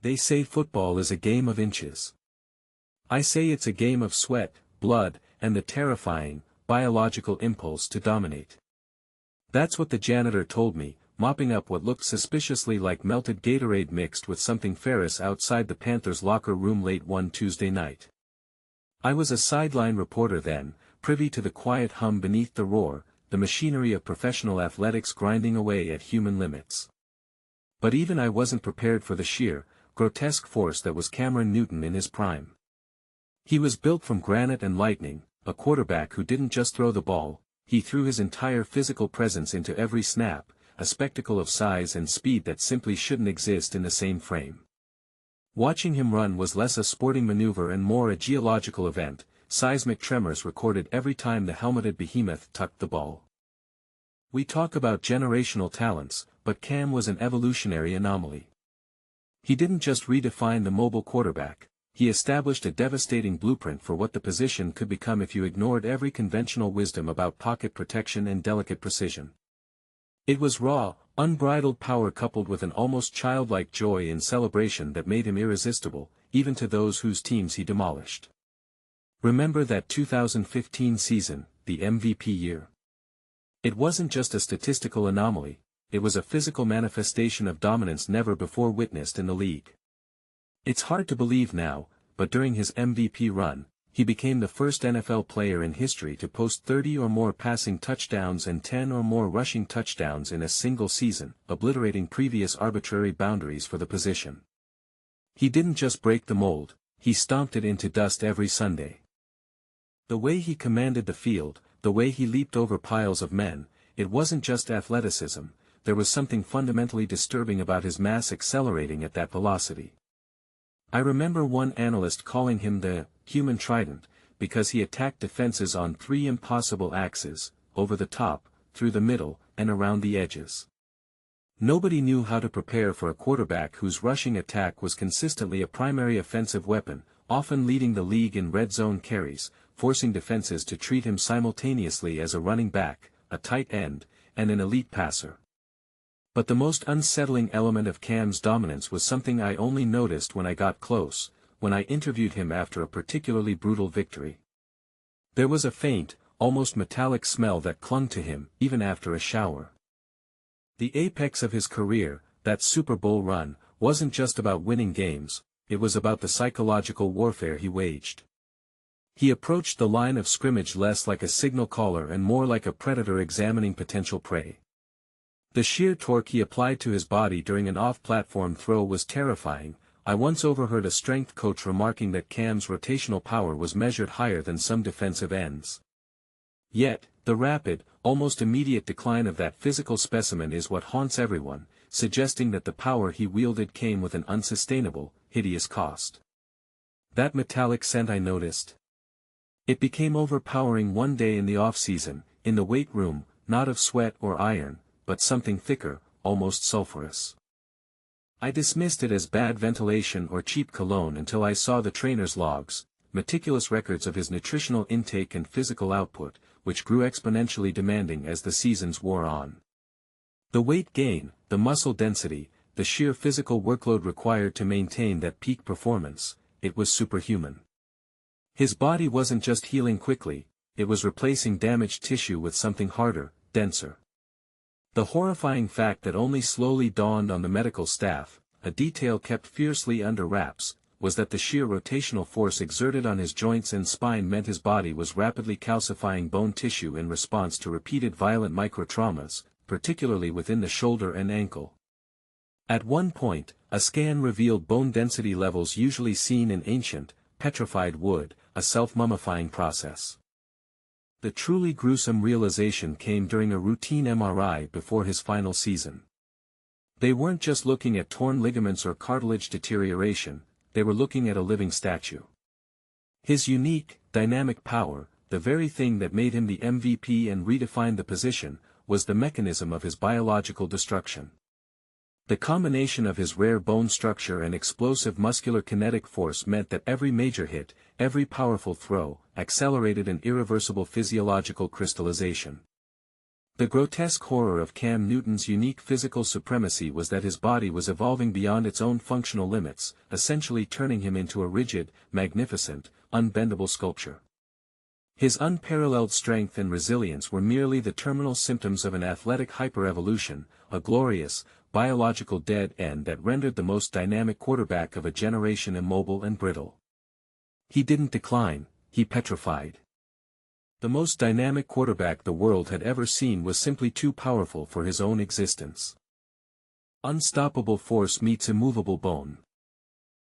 They say football is a game of inches. I say it's a game of sweat, blood, and the terrifying, biological impulse to dominate. That's what the janitor told me, mopping up what looked suspiciously like melted Gatorade mixed with something ferrous outside the Panthers' locker room late one Tuesday night. I was a sideline reporter then, privy to the quiet hum beneath the roar, the machinery of professional athletics grinding away at human limits. But even I wasn't prepared for the sheer, grotesque force that was Cameron Newton in his prime. He was built from granite and lightning, a quarterback who didn't just throw the ball, he threw his entire physical presence into every snap, a spectacle of size and speed that simply shouldn't exist in the same frame. Watching him run was less a sporting maneuver and more a geological event, seismic tremors recorded every time the helmeted behemoth tucked the ball. We talk about generational talents, but Cam was an evolutionary anomaly. He didn't just redefine the mobile quarterback, he established a devastating blueprint for what the position could become if you ignored every conventional wisdom about pocket protection and delicate precision. It was raw, unbridled power coupled with an almost childlike joy in celebration that made him irresistible, even to those whose teams he demolished. Remember that 2015 season, the MVP year? It wasn't just a statistical anomaly, it was a physical manifestation of dominance never before witnessed in the league. It's hard to believe now, but during his MVP run, he became the first NFL player in history to post 30 or more passing touchdowns and 10 or more rushing touchdowns in a single season, obliterating previous arbitrary boundaries for the position. He didn't just break the mold, he stomped it into dust every Sunday. The way he commanded the field, the way he leaped over piles of men, it wasn't just athleticism, there was something fundamentally disturbing about his mass accelerating at that velocity. I remember one analyst calling him the human trident, because he attacked defenses on three impossible axes, over the top, through the middle, and around the edges. Nobody knew how to prepare for a quarterback whose rushing attack was consistently a primary offensive weapon, often leading the league in red zone carries, forcing defenses to treat him simultaneously as a running back, a tight end, and an elite passer. But the most unsettling element of Cam's dominance was something I only noticed when I got close, when I interviewed him after a particularly brutal victory. There was a faint, almost metallic smell that clung to him, even after a shower. The apex of his career, that Super Bowl run, wasn't just about winning games, it was about the psychological warfare he waged. He approached the line of scrimmage less like a signal caller and more like a predator examining potential prey. The sheer torque he applied to his body during an off-platform throw was terrifying. I once overheard a strength coach remarking that Cam's rotational power was measured higher than some defensive ends. Yet, the rapid, almost immediate decline of that physical specimen is what haunts everyone, suggesting that the power he wielded came with an unsustainable, hideous cost. That metallic scent I noticed. It became overpowering one day in the off-season, in the weight room, not of sweat or iron, but something thicker, almost sulfurous. I dismissed it as bad ventilation or cheap cologne until I saw the trainer's logs, meticulous records of his nutritional intake and physical output, which grew exponentially demanding as the seasons wore on. The weight gain, the muscle density, the sheer physical workload required to maintain that peak performance, it was superhuman. His body wasn't just healing quickly, it was replacing damaged tissue with something harder, denser. The horrifying fact that only slowly dawned on the medical staff, a detail kept fiercely under wraps, was that the sheer rotational force exerted on his joints and spine meant his body was rapidly calcifying bone tissue in response to repeated violent microtraumas, particularly within the shoulder and ankle. At one point, a scan revealed bone density levels usually seen in ancient, petrified wood, a self-mummifying process. The truly gruesome realization came during a routine MRI before his final season. They weren't just looking at torn ligaments or cartilage deterioration, they were looking at a living statue. His unique, dynamic power, the very thing that made him the MVP and redefined the position, was the mechanism of his biological destruction. The combination of his rare bone structure and explosive muscular kinetic force meant that every major hit, every powerful throw, accelerated an irreversible physiological crystallization. The grotesque horror of Cam Newton's unique physical supremacy was that his body was evolving beyond its own functional limits, essentially turning him into a rigid, magnificent, unbendable sculpture. His unparalleled strength and resilience were merely the terminal symptoms of an athletic hyperevolution, a glorious, biological dead end that rendered the most dynamic quarterback of a generation immobile and brittle. He didn't decline, he petrified. The most dynamic quarterback the world had ever seen was simply too powerful for his own existence. Unstoppable force meets immovable bone.